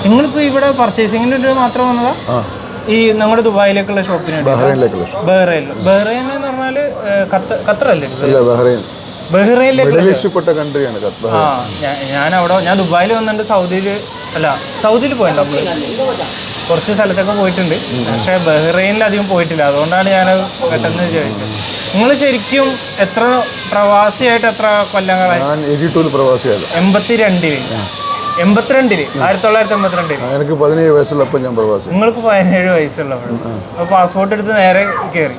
നിങ്ങളിപ്പോൾ ഇവിടെ പർച്ചേസിങ്ങിന് മാത്രം വന്നതാ? ഈ നമ്മുടെ ദുബായിലേക്കുള്ള ഷോപ്പിന്? ബഹ്റൈൻ എന്ന് പറഞ്ഞാൽ ഖത്തറല്ലേ? ഞാൻ ദുബായിൽ വന്നിട്ടുണ്ട്, സൗദിയിൽ പോയിട്ടുണ്ട്, കുറച്ച് സ്ഥലത്തൊക്കെ പോയിട്ടുണ്ട്. പക്ഷേ ബഹ്റൈനിൽ അധികം പോയിട്ടില്ല, അതുകൊണ്ടാണ് ഞാൻ പെട്ടെന്ന് ചോദിച്ചത്. നിങ്ങൾ ശരിക്കും എത്ര പ്രവാസിയായിട്ട് എത്ര കൊല്ലങ്ങളായി? 82-ൽ 1982 എനിക്ക് 17 വയസ്സുള്ളപ്പോൾ ഞാൻ പ്രവാസി. നിങ്ങൾക്ക് 17 വയസ്സുള്ളപ്പോൾ അപ്പോൾ പാസ്പോർട്ട് എടുത്ത് നേരെ കയറി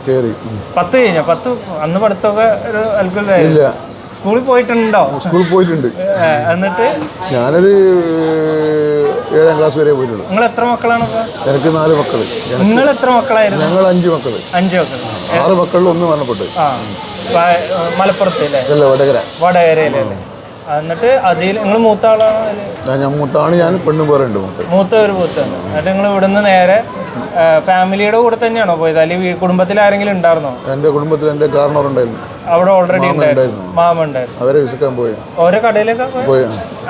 10 കഴിഞ്ഞ 10 അന്ന് പഠിത്തമൊക്കെ ഒരു അൽക്കുലായില്ല. സ്കൂളിൽ പോയിട്ടുണ്ടോ? സ്കൂളിൽ പോയിട്ടുണ്ട്. എന്നിട്ട് ഞാനൊരു 7ാം ക്ലാസ് വരെ പോയിട്ടുള്ളൂ. നിങ്ങൾ എത്ര മക്കളാണ്? എനിക്ക് 4 മക്കൾ. നിങ്ങൾ എത്ര മക്കളായിരുന്നു? ഞങ്ങൾ 5 മക്കൾ. 6 മക്കളിൽ 1 മരണപ്പെട്ടു. മലപ്പുറത്ത് അല്ല, വടകരയിലല്ലേ? എന്നിട്ട് അതിൽ നിങ്ങൾ മൂത്ത ആളാണ്? ഞാൻ മൂത്താണ്. ഞാൻ പെണ്ണും വേറെ ഉണ്ട്. മൂത്ത എന്നിട്ട് നിങ്ങൾ ഇവിടുന്ന് നേരെ ഫാമിലിയുടെ കൂടെ തന്നെയാണോ പോയത്, അല്ലെങ്കിൽ കുടുംബത്തിൽ ആരെങ്കിലും ഉണ്ടായിരുന്നോ? എൻ്റെ കുടുംബത്തിൽ എൻ്റെ കാരണവർ ഉണ്ടായിരുന്നു. അവിടെ ഓൾറെഡി മാമ ഉണ്ടായിരുന്നു. അവരെ വിസിക്കാൻ പോയി. ഓരോ കടയിലൊക്കെ പോയി.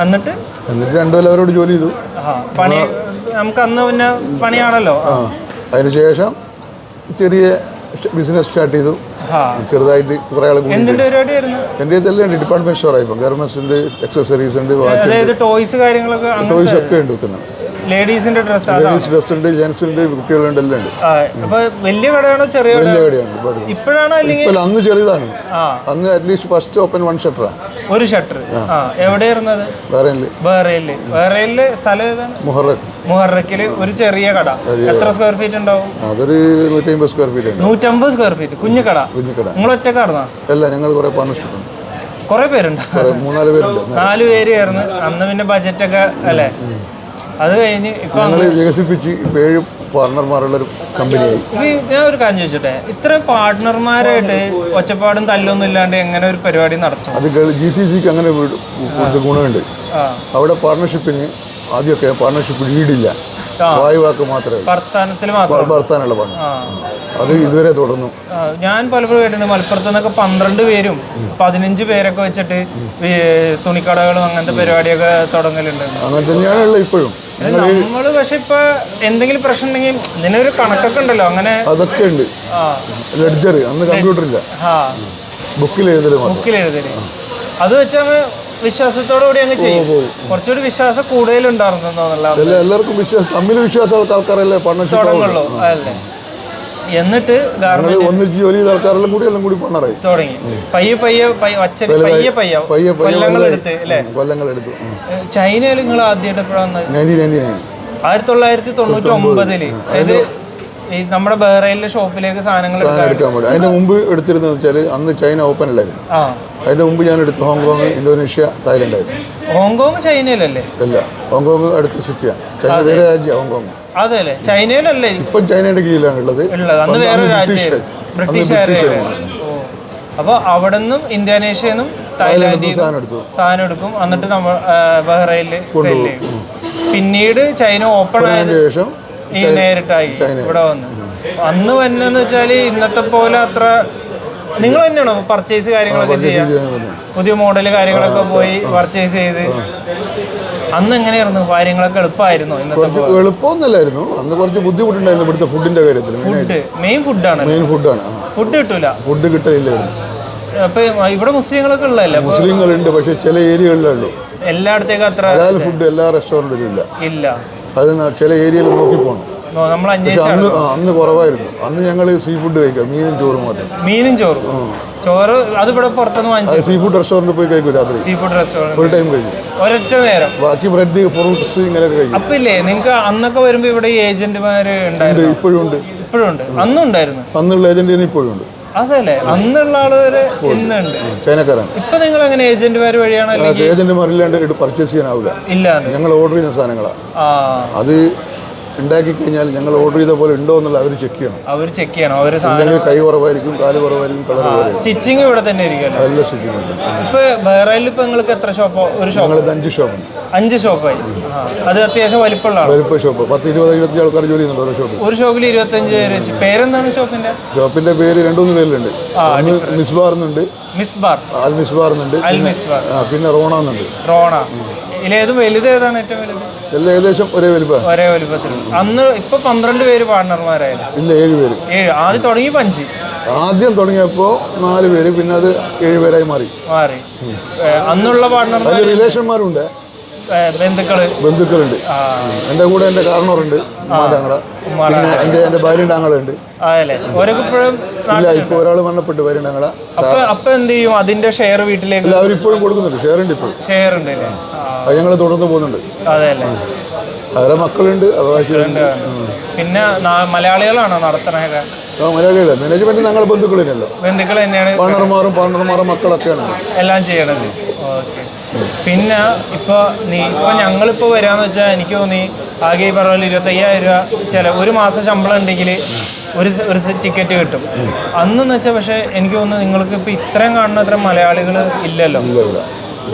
എന്നിട്ട് 2 കൊല്ലം അവരോട് ജോലി ചെയ്തു. പണി നമുക്ക് അന്ന് പിന്നെ പണിയാണല്ലോ. അതിനുശേഷം ചെറിയ ബിസിനസ് സ്റ്റാർട്ട് ചെയ്തു. ചെറുതായിട്ട് കുറെ ആൾ. എന്തിന്റെ പരിപാടിയായിരുന്നു? എൻ്റെ ഇതെല്ലാം ഉണ്ട്. ഡിപ്പാർട്ട്മെന്റ് സ്റ്റോർ ആയിപ്പോൾ ഗാർമെന്റ്സ് ഉണ്ട്, എക്സസറീസ് ഉണ്ട്, ടോയ്സ് കാര്യങ്ങളൊക്കെ. ടോയ്സ് ഒക്കെ ഉണ്ട് വെക്കുന്നത്. ലേഡീസിന്റെ ഡ്രസ് ഉണ്ട്, ജെന്റ്സ് ഉണ്ട്, കുട്ടികളുണ്ട്, എല്ലാം ഉണ്ട്. അപ്പൊ വലിയ കടയാണോ ചെറിയ കടയാണ്? ഇപ്പോഴാണോ അല്ലെങ്കിൽ അന്ന് ചെറിയതാണ്. അന്ന് അറ്റ്ലീസ്റ്റ് ഫസ്റ്റ് ഓപ്പൺ 1 ഷട്ടറാണ്. ഒരു ഷട്ടർ. എവിടെയായിരുന്നത്? ബഹ്റൈനില് സ്ഥലം ഏതാണ്? മുഹറക്കില് ഒരു ചെറിയ കട. എത്ര സ്ക്വയർ ഫീറ്റ് ഉണ്ടാവും? അതൊരു 150 സ്ക്വയർ ഫീറ്റ്. 150 square feet. കുഞ്ഞു കട. നിങ്ങൾ ഒറ്റക്കാർന്നാ? അല്ല, ഞങ്ങൾ കുറെ പാർട്ണർഷിപ്പ് ഉണ്ട്. കുറെ പേരുണ്ട്. 3-4 പേരുണ്ട്. 4 പേര് ചേർന്ന്. അന്ന് പിന്നെ ബജറ്റൊക്കെ അല്ലേ? അത് കഴിഞ്ഞ് ഇപ്പൊ വികസിപ്പിച്ച് ഇപ്പൊ 7 പാർട്ണർമാരുള്ളൊരു കമ്പനിയായി. ഞാൻ ഒരു കാര്യം ചോദിച്ചോട്ടെ, ഇത്ര പാർട്ണർമാരായിട്ട് ഒച്ചപ്പാടും തല്ലൊന്നും ഇല്ലാണ്ട് എങ്ങനെ ഒരു പരിപാടി നടത്തും? അത് GCCക്ക് അങ്ങനെ ഗുണമുണ്ട്. അവിടെ പാർട്ണർഷിപ്പിന് ആദ്യമൊക്കെ പാർട്ണർഷിപ്പ് ലീഡില്ല, വായുവാക്ക് മാത്രമേ ഭർത്താനുള്ള പണം. അത് ഇതുവരെ തുടർന്നു. ഞാൻ പലപ്പോഴും കേട്ടിട്ടുണ്ട് മലപ്പുറത്ത് നിന്നൊക്കെ 12 പേരും 15 പേരൊക്കെ വെച്ചിട്ട് തുണിക്കടകളും അങ്ങനത്തെ പരിപാടിയൊക്കെ തുടങ്ങലുണ്ട്. അങ്ങനെ തന്നെയാണല്ലോ ഇപ്പോഴും. നമ്മള് പക്ഷെ ഇപ്പൊ എന്തെങ്കിലും പ്രശ്നം ഉണ്ടെങ്കിൽ ഇതിനൊരു കണക്കൊക്കെ ഉണ്ടല്ലോ, അങ്ങനെ അതൊക്കെ ഉണ്ട്. ലെഡ്ജർ, അന്ന് കമ്പ്യൂട്ടർ ഇല്ല, ബുക്കിൽ എഴുതല്. അത് വെച്ചങ്ങ് വിശ്വാസത്തോടുകൂടി അങ്ങ് ചെയ്യും. കുറച്ചുകൂടി വിശ്വാസം കൂടുതലുണ്ടായിരുന്നു. എല്ലാവർക്കും വിശ്വാസം, തമ്മിൽ വിശ്വാസമുള്ള ആൾക്കാരല്ലേ തുടങ്ങുള്ളൂ അല്ലേ? എന്നിട്ട് ഒന്നിച്ച് ജോലി ചെയ്ത ആൾക്കാരെല്ലാം കൂടി എല്ലാം കൂടി പണറായി തുടങ്ങി. കൊല്ലങ്ങളെടുത്തു. ചൈനയിൽ നിങ്ങൾ ആദ്യമായിട്ട് എപ്പോഴാണ്? 1999. അതായത് ഈ നമ്മുടെ ബഹ്റൈനിലെ ഷോപ്പിലേക്ക് സാധനങ്ങൾ എടുക്കാൻ വേണ്ടി. അതിന്റെ മുമ്പ് എടുത്തിരുന്നത് വെച്ചാൽ അന്ന് ചൈന ഓപ്പൺ അല്ലായിരുന്നു. അതിന്റെ മുമ്പ് ഞാൻ എടുത്തു ഹോങ്കോങ്, ഇന്തോനേഷ്യ, തായ്ലൻഡ് ആയിരുന്നു. ഹോങ്കോങ് ചൈനയിലല്ലേ? അല്ല, ഹോങ്കോങ് അടുത്ത് സിറ്റിയാണ്. ചൈന വേറെ രാജ്യം ഹോങ്കോങ്. അതെ, ചൈനയിലല്ലേ? ഇപ്പം ചൈനയുടെ കീഴിലാണ് ഉള്ളത്. അപ്പൊ അവിടെ നിന്നും ഇന്തോനേഷ്യന്നും തായ്ലാൻഡിൽ സാധനം എടുക്കും. എന്നിട്ട് നമ്മൾ ബഹ്റൈനിൽ സെല് ചെയ്യും. പിന്നീട് ചൈന ഓപ്പൺ ആയതിനു ശേഷം നേരിട്ടായി ഇവിടെ വന്നു. അന്ന് വന്നെന്ന് വെച്ചാല് ഇന്നത്തെ പോലെ അത്ര നിങ്ങൾ തന്നെയാണോ പർച്ചേസ് കാര്യങ്ങളൊക്കെ ചെയ്യാൻ? പുതിയ മോഡൽ കാര്യങ്ങളൊക്കെ പോയി പർച്ചേസ് ചെയ്ത്. അന്ന് എങ്ങനെയായിരുന്നു കാര്യങ്ങളൊക്കെ? എളുപ്പമായിരുന്നു? എളുപ്പമൊന്നുമല്ലായിരുന്നു. അന്ന് കുറച്ച് ബുദ്ധിമുട്ടുണ്ടായിരുന്നു ഇവിടുത്തെ ഫുഡിന്റെ കാര്യത്തിൽ. മെയിൻ ഫുഡാണ്. ഫുഡ് കിട്ടൂല. ഫുഡ് കിട്ടില്ല. അപ്പൊ ഇവിടെ മുസ്ലിങ്ങളൊക്കെ ഉള്ളതല്ലേ? മുസ്ലിങ്ങളുണ്ട്, പക്ഷെ ചില ഏരിയകളിലേ ഉള്ളൂ. എല്ലായിടത്തേക്കും അത്ര ഫുഡ് എല്ലാ റെസ്റ്റോറൻറ്റിലും ഇല്ല. അത് ചില ഏരിയയിൽ നോക്കി പോകണം. പക്ഷെ അന്ന് കുറവായിരുന്നു. അന്ന് ഞങ്ങൾ സീ ഫുഡ് കഴിക്കാം, മീനും ചോറും മാത്രം. മീനും ചോറും. ചോറ് അത് ഇവിടെ പുറത്തുനിന്ന് വാങ്ങിച്ചു. സീ ഫുഡ് റെസ്റ്റോറൻറ്റിൽ പോയി കഴിക്കും രാത്രി. സീ ഫുഡ് റെസ്റ്റോറൻറ്റ് ഒരു ടൈം കഴിക്കും, ഒരൊറ്റ നേരം. ബാക്കി ബ്രെഡ്, ഫ്രൂട്ട്സ് ഇങ്ങനെയൊക്കെ കഴിക്കും. അപ്പൊ ഇല്ലേ നിങ്ങൾക്ക് അന്നൊക്കെ വരുമ്പോ ഇവിടെ ഏജന്റുമാര് ഉണ്ടായിരുന്നു? ഇപ്പോഴും ഉണ്ട്. ഇപ്പോഴും ഉണ്ട്. അന്നും ഉണ്ടായിരുന്നു. അന്നുള്ള ഏജന്റ് ഇപ്പോഴും ഉണ്ട്. അതല്ലേ, അന്നുള്ള ആളുകള് ഇന്നുണ്ട്. ചൈനക്കാരാണ്. ഇപ്പൊ നിങ്ങൾ എങ്ങനെ ഏജന്റുമാര് വഴിയാണോ? ഏജന്റുമാരില്ലാണ്ട് പർച്ചേസ് ചെയ്യാനാവില്ല. ഇല്ല, ഞങ്ങൾ ഓർഡർ ചെയ്യുന്ന സാധനങ്ങളാണ്. അത് ഉണ്ടാക്കി കഴിഞ്ഞാൽ ഞങ്ങൾ ഓർഡർ ചെയ്ത പോലെ ഉണ്ടോ എന്നുള്ള അവർ ചെക്ക് ചെയ്യണം. അല്ലെങ്കിൽ കൈ കുറവായിരിക്കും, കാല് കുറവായിരിക്കും, കളർ കുറവായിരിക്കും. സ്റ്റിച്ചിങ് ഇവിടെ തന്നെ ആയിരിക്കും. നല്ല സ്റ്റിച്ചിങ് ഉണ്ട്. ഇപ്പൊ ബഹ്റൈനിൽ ഇപ്പൊ നിങ്ങൾക്ക് എത്ര ഷോപ്പോ? ഒരു ഷോപ്പ്? 5 ഷോപ്പ്. 5 ഷോപ്പായി. അത് അത്യാവശ്യം വലിപ്പമുള്ള ഷോപ്പ്. 10, 20, 25 ആൾക്കാർ ജോലി ചെയ്യുന്നുണ്ട് ഒരു ഷോപ്പിൽ. ഒരു ഷോപ്പിൽ 25 പേര് വെച്ച്. പേരെന്താണ് ഷോപ്പിന്റെ? ഷോപ്പിന്റെ പേര് 2-3 പേരിലുണ്ട്. മിസ്ബാർ എന്നുണ്ട്, അൽ മിസ്ബാർ എന്നുണ്ട്, പിന്നെ റോണ എന്നുണ്ട്. റോണ ഇതിലേത് വലുത്? ഏതാണ് ഏറ്റവും വലുത്? എല്ലാം ഏകദേശം ഒരേ വലുപ്പത്തിൽ. അന്ന് ഇപ്പൊ 12 പേര് പാർട്ണർമാരായിരുന്നു. ഇല്ല, 7 പേര്. ആദ്യം തുടങ്ങിയപ്പോൾ 5. ആദ്യം തുടങ്ങിയപ്പോൾ 4 പേര്, പിന്നെ അത് 7 പേരായി മാറി. അന്നുള്ള പാർട്ണർമാർ റിലേഷന്മാരുണ്ട്, ബന്ധുക്കളുണ്ട്. എൻ്റെ കൂടെ എൻ്റെ കാരണവറുണ്ട്, പിന്നെ എൻ്റെ ഭാര്യയുടെ ആങ്ങളുണ്ട്. ഇല്ല, ഇപ്പൊ ഒരാൾ മരണപ്പെട്ടു, ഭാര്യയുടെ ആങ്ങള. അപ്പൊ എന്ത് ചെയ്യും? അതിന്റെ ഷെയർ വീട്ടിലേക്ക് അവരിപ്പോഴും കൊടുക്കുന്നുണ്ട്, ഷെയർ ഉണ്ട് ഇപ്പോഴും. അത് ഞങ്ങൾ തുടർന്ന് പോകുന്നുണ്ട്. അവരെ മക്കളുണ്ട്, അവകാശികളുണ്ട്. പിന്നെ മലയാളികളാണോ നടത്തണൊക്കെ? മലയാളികളെ മാനേജ്മെന്റ് ഞങ്ങളുടെ ബന്ധുക്കൾ തന്നെയാണ്. പാർട്ണർമാരും മക്കളൊക്കെയാണ് എല്ലാം ചെയ്യണത്. പിന്നെ ഇപ്പൊ ഞങ്ങളിപ്പോ വരാന്ന് വെച്ചാൽ എനിക്ക് തോന്നി ആകെ ഈ പറഞ്ഞ 25,000 രൂപ ഒരു മാസം ശമ്പളം ഉണ്ടെങ്കിൽ ഒരു ടിക്കറ്റ് കിട്ടും അന്നെന്ന് വെച്ചാൽ. പക്ഷെ എനിക്ക് തോന്നുന്നു നിങ്ങൾക്ക് ഇപ്പൊ ഇത്രയും കാണുന്ന അത്ര മലയാളികൾ ഇല്ലല്ലോ.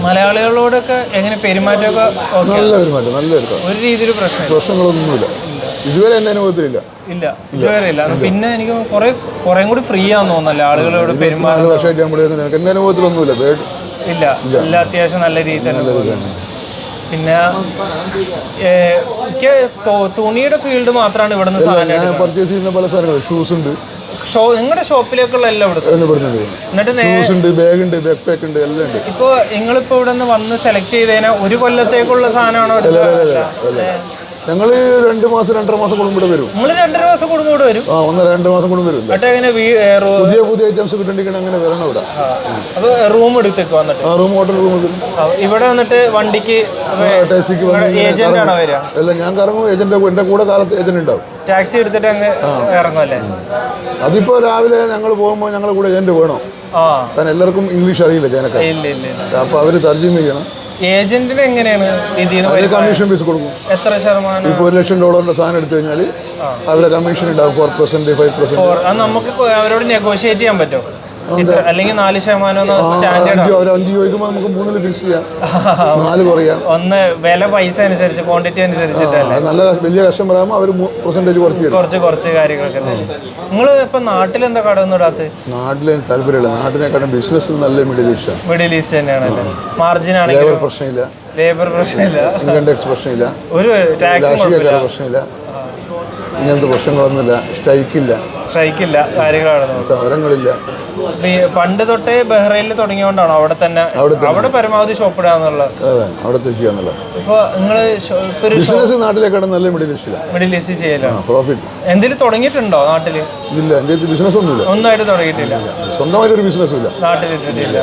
മലയാളികളോടൊക്കെ എങ്ങനെ പെരുമാറ്റമൊക്കെ? ഒരു രീതിയിൽ പ്രശ്നങ്ങളൊന്നുമില്ല ഇതുവരെ. എന്റെ അനുഭവത്തിലില്ല. ഇതുവരെ ഇല്ല. പിന്നെ എനിക്ക് കുറേ കൂടി ഫ്രീ ആണെന്ന് തോന്നുന്നല്ലേ ആളുകളോട് പെരുമാറുന്നത്? എന്റെ അനുഭവത്തിലൊന്നുമില്ല. ഇല്ല, അത്യാവശ്യം നല്ല രീതിയിൽ തന്നെ. പിന്നെ തുണിയുടെ ഫീൽഡ് മാത്രമാണ് ഇവിടുന്ന് സാധനം പർച്ചേസ് ചെയ്യുന്ന പല സാധനങ്ങൾ. ഷൂസ് ഉണ്ട് നിങ്ങളുടെ ഷോപ്പിലേക്കുള്ള എല്ലാം എന്നിട്ട് ബാഗ് ഉണ്ട്, ബാക്ക് പാക്ക് ഉണ്ട്, എല്ലാം ഉണ്ട്. ഇപ്പൊ നിങ്ങളിപ്പോ ഇവിടെ നിന്ന് വന്ന് സെലക്ട് ചെയ്തതിനാ ഒരു കൊല്ലത്തേക്കുള്ള സാധനമാണോ? ഞങ്ങൾ 2 മാസം 2.5 മാസം കൂടുമ്പോൾ വരും. 2.5 മാസം കൂടുമ്പോൾ വരും. 1-2 മാസം കൂടുമ്പോൾ വരും. പുതിയ ഐറ്റംസ് കിട്ടണ്ടെങ്കിൽ അങ്ങനെ വരണം ഇവിടെ. അപ്പൊ റൂം എടുത്തേക്ക് വന്നിട്ട് ഹോട്ടൽ റൂം ഇവിടെ വന്നിട്ട് വണ്ടിക്ക് അല്ല, ഞാൻ കറങ്ങും. ഏജന്റ് എന്റെ കൂടെ കാലത്ത് ഏജന്റ് ഉണ്ടാവും. ടാക്സി എടുത്തിട്ട് അങ്ങ് ഇറങ്ങുമല്ലേ? അതിപ്പോ രാവിലെ ഞങ്ങൾ പോകുമ്പോൾ ഞങ്ങളുടെ കൂടെ ഏജന്റ് വേണം. കാരണം എല്ലാവർക്കും ഇംഗ്ലീഷ് അറിയില്ല ജനക്കാർ. അപ്പൊ അവര് തർജ്ജമ ചെയ്യണം. ഏജന്റിന് എങ്ങനെയാണ് കമ്മീഷൻ ഫീസ് കൊടുക്കും. എത്ര ശതമാനം? ഇപ്പൊ $1 ലക്ഷം സാധനം എടുത്തു കഴിഞ്ഞാൽ അവരുടെ കമ്മീഷൻ ഉണ്ടാവും 4%, 5%. നമുക്ക് അവരോട് നെഗോഷിയേറ്റ് ചെയ്യാൻ പറ്റുമോ? അല്ലെങ്കിൽ 4% ചോദിക്കുമ്പോൾ നമുക്ക് 3 ഫിക്സ് ചെയ്യാം, 4 കുറയാം. ഒന്ന് വില പൈസ അനുസരിച്ച്, ക്വാണ്ടിറ്റി അനുസരിച്ചിട്ട്. നല്ല വലിയ കസ്റ്റമർ ആകുമ്പോൾ അവർ പെർസെന്റേജ് കുറച്ച് കാര്യങ്ങളൊക്കെ. നിങ്ങൾ ഇപ്പൊ നാട്ടിൽ എന്താ കടന്നു ഇടാത്ത? നാട്ടിൽ താല്പര്യമില്ല. നാട്ടിനെക്കാളും ബിസിനസ് നല്ല മിഡിൽ ഈസ്റ്റ് തന്നെയാണല്ലേ. മാർജിൻ ആണ്, ലേബർ പ്രശ്നമില്ല, ഇൻകം ടാക്സ് പ്രശ്നമില്ല, ഒരു രാഷ്ട്രീയക്കാരുടെ പ്രശ്നമില്ല, ഇങ്ങനത്തെ പ്രശ്നങ്ങളൊന്നുമില്ല. സ്ട്രൈക്കില്ല, സമരങ്ങളില്ല. പണ്ട് തൊട്ടേ ബഹ്റൈനിൽ തുടങ്ങിയോണ്ടാണോ അവിടെ പരമാവധി ഷോപ്പ് ഇടാന്നുള്ളത്? ഇപ്പൊ നിങ്ങള് ബിസിനസ് നാട്ടിലേക്കാണ് നല്ല മിഡിൽ ഈസ്റ്റ് ചെയ്യലോ? പ്രോഫിറ്റ് എന്തെങ്കിലും തുടങ്ങിയിട്ടുണ്ടോ നാട്ടില്? ഇല്ല, എന്റെ ബിസിനസ് ഒന്നുമില്ല. ഒന്നായിട്ട് തുടങ്ങിയിട്ടില്ല. സ്വന്തമായിട്ട് ഒരു ബിസിനസ് ഇല്ല നാട്ടിലിട്ടിട്ടില്ല.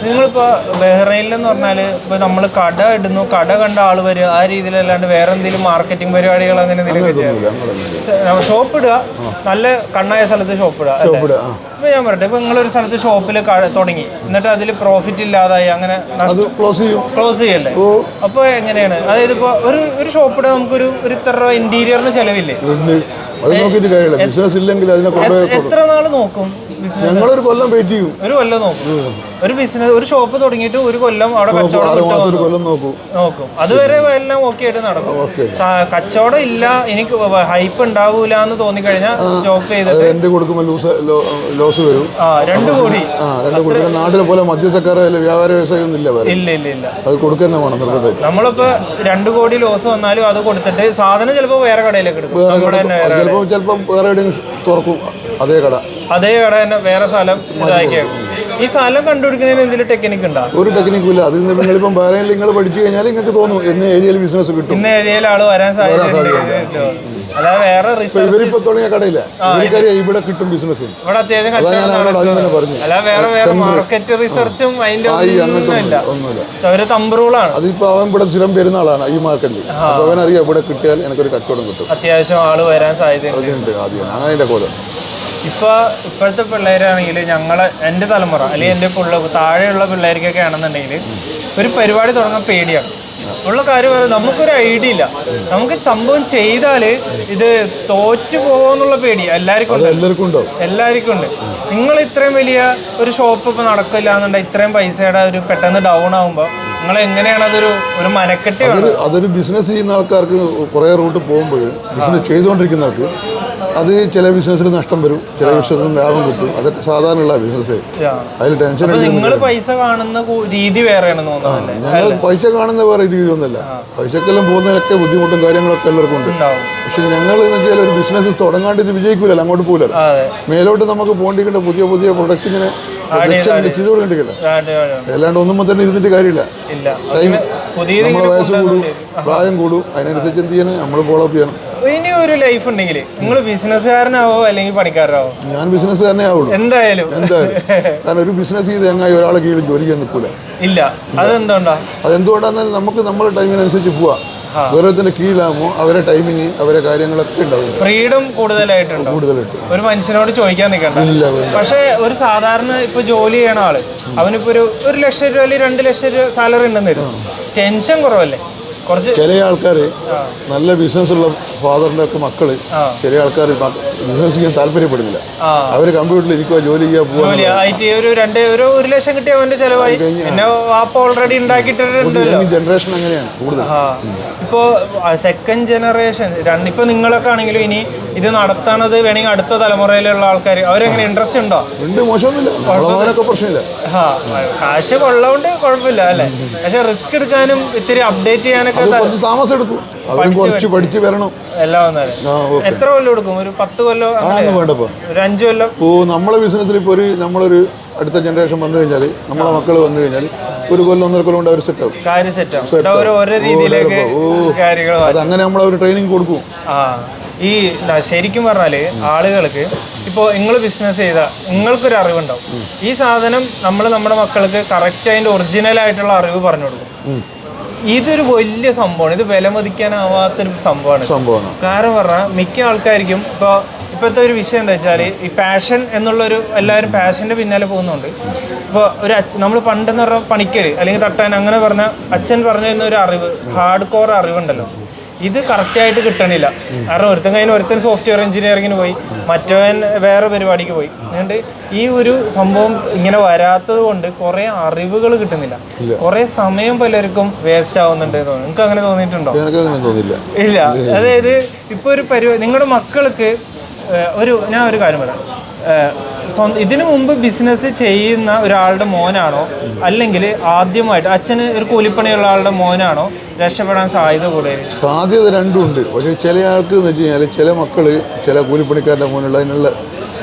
നിങ്ങളിപ്പോ ബഹ്റൈനിലെന്ന് പറഞ്ഞാല് ഇപ്പൊ നമ്മള് കട ഇടുന്നു, കട കണ്ട ആള് വരിക, ആ രീതിയിലല്ലാണ്ട് വേറെ എന്തെങ്കിലും മാർക്കറ്റിംഗ് പരിപാടികൾ അങ്ങനെ എന്തെങ്കിലും? ഷോപ്പ് ഇടുക, നല്ല കണ്ണായ സ്ഥലത്ത് ഷോപ്പ് ഇടുക. ഇപ്പൊ ഞാൻ പറയട്ടെ, ഇപ്പൊ നിങ്ങളൊരു സ്ഥലത്ത് ഷോപ്പിൽ തുടങ്ങി, എന്നിട്ട് അതിൽ പ്രോഫിറ്റ് ഇല്ലാതായി, അങ്ങനെ ക്ലോസ് ചെയ്യല്ലേ? അപ്പൊ എങ്ങനെയാണ്? അതായത് ഇപ്പൊ ഒരു ഷോപ്പ് ഇടാൻ നമുക്കൊരു ഇത്ര രൂപ ഇന്റീരിയറിന് ചെലവില്ലേ? എത്ര നാള് നോക്കും? ഞങ്ങളൊരു കൊല്ലം വെയിറ്റ് ചെയ്യും. ഒരു കൊല്ലം നോക്കും. ഒരു ബിസിനസ്, ഒരു ഷോപ്പ് തുടങ്ങിയിട്ട് ഒരു കൊല്ലം അവിടെ കച്ചവടം നോക്കും. അതുവരെ എല്ലാം ഓക്കെ ആയിട്ട് നടക്കും. കച്ചവടം ഇല്ല, എനിക്ക് ഹൈപ്പ് ഉണ്ടാവൂല എന്ന് തോന്നിക്കഴിഞ്ഞാൽ സ്റ്റോപ്പ് ചെയ്തിട്ട് റെന്റ് കൊടുക്കുമ്പോൾ ലോസ് വരും. 2 കോടി നാട്ടിലെ പോലെ മധ്യസ്ഥക്കാർ വ്യാപാര വ്യവസായം ഒന്നും ഇല്ല. അത് കൊടുക്കുന്ന വേണം നിർബന്ധം. നമ്മളിപ്പോ 2 കോടി ലോസ് വന്നാലും അത് കൊടുത്തിട്ട് സാധനം ചിലപ്പോ വേറെ കടയിലേക്ക് എടുക്കും. ചിലപ്പോൾ വേറെ എവിടെയെങ്കിലും തുറക്കും. അതേ കട തന്നെ വേറെ സ്ഥലം ഇതാക്കിയാക്കും. ഈ സ്ഥലം കണ്ടുപിടിക്കുന്നതിന് എന്തെങ്കിലും ടെക്നിക്ക് ഉണ്ടോ? ഒരു ടെക്നിക്കും ഇല്ല. അത് നിങ്ങളിപ്പം വേറെ നിങ്ങൾ പഠിച്ചു കഴിഞ്ഞാൽ നിങ്ങൾക്ക് തോന്നും ഇന്ന ഏരിയയിൽ ബിസിനസ് കിട്ടും, ഇന്ന ഏരിയയിൽ ആള് വരാൻ സാധ്യത. അല്ലാതെ വേറെ ഇവരിപ്പോ തുടങ്ങിയ കടയില്ല, ഇവർക്കറിയാം ഇവിടെ കിട്ടും ബിസിനസ്. ഇവിടെ അത്യാവശ്യം അല്ല വേറെ മാർക്കറ്റ് റിസർച്ചും അതിന്റെ ഒരു തമ്പ് റൂളാണ്. അതിപ്പോ അവൻ ഇവിടെ സ്ഥിരം വരുന്ന ആളാണ് ഈ മാർക്കറ്റിൽ. അപ്പൊ അവനറിയാം ഇവിടെ കിട്ടിയാൽ എനിക്കൊരു കച്ചവടം കിട്ടും, അത്യാവശ്യം ആള് വരാൻ സാധ്യതയുണ്ട്. അങ്ങനെ കോലം. ഇപ്പോഴത്തെ പിള്ളേരാണെങ്കിൽ എൻ്റെ തലമുറ അല്ലെങ്കിൽ എൻ്റെ താഴെയുള്ള പിള്ളേർക്കൊക്കെ ആണെന്നുണ്ടെങ്കിൽ ഒരു പരിപാടി തുടങ്ങാൻ പേടിയാണ്. ഉള്ള കാര്യം നമുക്കൊരു ഐഡിയ ഇല്ല. നമുക്ക് സംഭവം ചെയ്താൽ ഇത് തോറ്റു പോകുമെന്നുള്ള പേടി എല്ലാവർക്കും ഉണ്ട്. നിങ്ങൾ ഇത്രയും വലിയ ഒരു ഷോപ്പ് ഇപ്പോൾ നടക്കില്ല എന്നുണ്ടെങ്കിൽ ഇത്രയും പൈസയുടെ ഒരു പെട്ടെന്ന് ഡൗൺ ആകുമ്പോൾ നിങ്ങൾ എങ്ങനെയാണ് ഒരു മനക്കെട്ട്? അതൊരു ബിസിനസ് ചെയ്യുന്ന ആൾക്കാർക്ക് കുറേ റൂട്ട് പോകുമ്പോൾ ബിസിനസ് ചെയ്തുകൊണ്ടിരിക്കുന്നവർക്ക് അത് ചില ബിസിനസ്സിൽ നഷ്ടം വരും, ചില ബിസിനസ്സിൽ ലാഭം കിട്ടും. അതൊക്കെ സാധാരണയുള്ള ബിസിനസ്. അതിൽ ടെൻഷൻ. നിങ്ങൾ പൈസ കാണുന്ന രീതി വേറെയാണെന്ന് തോന്നുന്നു. ഞങ്ങൾ പൈസ കാണുന്ന വേറെ രീതിയൊന്നുമല്ല. പൈസക്കെല്ലാം പോകുന്നതിനൊക്കെ ബുദ്ധിമുട്ടും കാര്യങ്ങളൊക്കെ എല്ലാവർക്കും ഉണ്ട്. പക്ഷെ ഞങ്ങൾ എന്ന് വെച്ചാൽ ഒരു ബിസിനസ് തുടങ്ങാണ്ട് ഇത് വിജയിക്കൂലല്ലോ, അങ്ങോട്ട് പോകില്ല. മേലോട്ട് നമുക്ക് പോകേണ്ടിക്കേണ്ട പുതിയ പുതിയ പ്രൊഡക്റ്റ് ഇങ്ങനെ ചെയ്ത് കൊടുക്കേണ്ടില്ല. അല്ലാണ്ട് ഒന്നും തന്നെ ഇരുന്നിട്ട് കാര്യമില്ല. ടൈം നമ്മളെ വയസ്സ് കൂടും, പ്രായം കൂടും, അതിനനുസരിച്ച് എന്ത് ചെയ്യണം, നമ്മൾ ഫോളോ അപ്പ് ചെയ്യണം. ഇനി ഒരു ലൈഫ് ഉണ്ടെങ്കിൽ നിങ്ങൾ ബിസിനസ്സുകാരനാവോ അല്ലെങ്കിൽ പണിക്കാരനാവോ? ഞാൻ ബിസിനസ്സുകാരനേ ആവുള്ളൂ എന്തായാലും. കാരണം ഒരു ബിസിനസ് ചെയ്ത് എങ്ങനെ ഒരാളെ കീഴിൽ ജോലി ചെയ്യാൻ നിൽക്കൂല. ഇല്ല. അതെന്തുകൊണ്ടാണെന്നാൽ നമുക്ക് നമ്മുടെ ടൈമിനനുസരിച്ച് പോവാം. വേറൊരുത്തിന്റെ കീഴിലാകുമ്പോൾ അവരെ ടൈമിങ്, അവരെ കാര്യങ്ങളൊക്കെ ഉണ്ടാവും. ഫ്രീഡം കൂടുതലായിട്ട് ഒരു മനുഷ്യനോട് ചോദിക്കാൻ നിൽക്കണ്ട. പക്ഷെ ഒരു സാധാരണ ഇപ്പൊ ജോലി ചെയ്യണ ആള് അവനിപ്പോ ഒരു ലക്ഷം രൂപ അല്ലെങ്കിൽ 2 ലക്ഷം രൂപ സാലറി ഉണ്ടെന്ന് വരും. ടെൻഷൻ കുറവല്ലേ? ചില ആൾക്കാർ നല്ല ബിസിനസ് ഉള്ള ഫാദറിന്റെ ഒക്കെ മക്കള്, ചില ആൾക്കാർ ബിസിനസ് ചെയ്യാൻ താല്പര്യപ്പെടുന്നില്ല. അവര് കമ്പ്യൂട്ടറിൽ ഇരിക്കുക, ജോലി ചെയ്യാൻ പോവാ. ഒരു ലക്ഷം കിട്ടിയ അവന്റെ ചെലവായി. പിന്നെ വാപ്പ ഓൾറെഡി ഉണ്ടാക്കിയിട്ടുണ്ട്. ജനറേഷൻ അങ്ങനെയാണ് കൂടുതൽ. ഇപ്പോ സെക്കൻഡ് ജനറേഷൻ ഇപ്പൊ നിങ്ങളൊക്കെ ആണെങ്കിലും ഇനി ഇത് നടത്താനത് വേണമെങ്കിൽ അടുത്ത തലമുറയിലുള്ള ആൾക്കാർ അവരെങ്ങനെ ഇൻട്രസ്റ്റ് ഉണ്ടോ? മോശമൊന്നുമില്ല, പ്രശ്നമില്ല. കാശ് കൊള്ളോണ്ട് കുഴപ്പമില്ല അല്ലേ? പക്ഷെ റിസ്ക് എടുക്കാനും ഇത്തിരി അപ്ഡേറ്റ് ചെയ്യാനൊക്കെ താമസം എടുക്കും. കുറച്ച് പഠിച്ച് വരണം. എല്ലാം എത്ര കൊല്ലം എടുക്കും? ഒരു 10 കൊല്ലം വേണ്ടപ്പോ, ഒരു 5 കൊല്ലം. നമ്മളെ ബിസിനസ്സിൽ ഇപ്പോൾ നമ്മളൊരു അടുത്ത ജനറേഷൻ വന്നു കഴിഞ്ഞാൽ, നമ്മളെ മക്കൾ വന്നു കഴിഞ്ഞാൽ 1 കൊല്ലം 1.5 കൊല്ലം കൊണ്ട് അവർ സെറ്റാവും. അത് അങ്ങനെ നമ്മൾ ഒരു ട്രെയിനിങ് കൊടുക്കും. ഈ ശരിക്കും പറഞ്ഞാല് ആളുകൾക്ക് ഇപ്പോൾ നിങ്ങൾ ബിസിനസ് ചെയ്താൽ നിങ്ങൾക്കൊരു അറിവുണ്ടാവും. ഈ സാധനം നമ്മുടെ മക്കൾക്ക് കറക്റ്റ് അതിന്റെ ഒറിജിനൽ ആയിട്ടുള്ള അറിവ് പറഞ്ഞു കൊടുക്കും. ഇതൊരു വലിയ സംഭവമാണ്. ഇത് വിലമതിക്കാനാവാത്തൊരു സംഭവമാണ്. കാരണം പറഞ്ഞാൽ മിക്ക ആൾക്കാർക്കും ഇപ്പോഴത്തെ ഒരു വിഷയം എന്താ വെച്ചാൽ ഈ പാഷൻ എന്നുള്ളൊരു എല്ലാവരും പാഷൻ്റെ പിന്നാലെ പോകുന്നുണ്ട്. ഇപ്പോൾ നമ്മൾ പണ്ടെന്ന് പറഞ്ഞാൽ പണിക്കര് അല്ലെങ്കിൽ തട്ടാൻ അങ്ങനെ പറഞ്ഞ അച്ഛൻ പറഞ്ഞു തരുന്ന ഒരു അറിവ്, ഹാർഡ് കോർ അറിവുണ്ടല്ലോ, ഇത് കറക്റ്റായിട്ട് കിട്ടണില്ല. കാരണം ഒരുത്തൻ സോഫ്റ്റ്വെയർ എഞ്ചിനീയറിങ്ങിന് പോയി, മറ്റവൻ വേറെ പരിപാടിക്ക് പോയി. അതുകൊണ്ട് ഈ ഒരു സംഭവം ഇങ്ങനെ വരാത്തത് കൊണ്ട് കുറേ അറിവുകൾ കിട്ടുന്നില്ല. കുറേ സമയം പലർക്കും വേസ്റ്റ് ആവുന്നുണ്ട് തോന്നുന്നു. നിങ്ങൾക്ക് അങ്ങനെ തോന്നിയിട്ടുണ്ടോ? ഇല്ല. അതായത് ഇപ്പോൾ ഒരു പരിപാടി നിങ്ങളുടെ മക്കൾക്ക് ഞാൻ ഒരു കാര്യം പറയാം. ഇതിനു മുമ്പ് ബിസിനസ് ചെയ്യുന്ന ഒരാളുടെ മോനാണോ അല്ലെങ്കിൽ ആദ്യമായിട്ട് അച്ഛന് ഒരു കൂലിപ്പണിയുള്ള ആളുടെ മോനാണോ രക്ഷപ്പെടാൻ സാധ്യത രണ്ടും ഉണ്ട്. പക്ഷേ ചില ആൾക്ക് എന്ന് വെച്ച് കഴിഞ്ഞാൽ ചില മക്കള് ചില കൂലിപ്പണിക്കാരുടെ മോനുള്ള അതിനുള്ള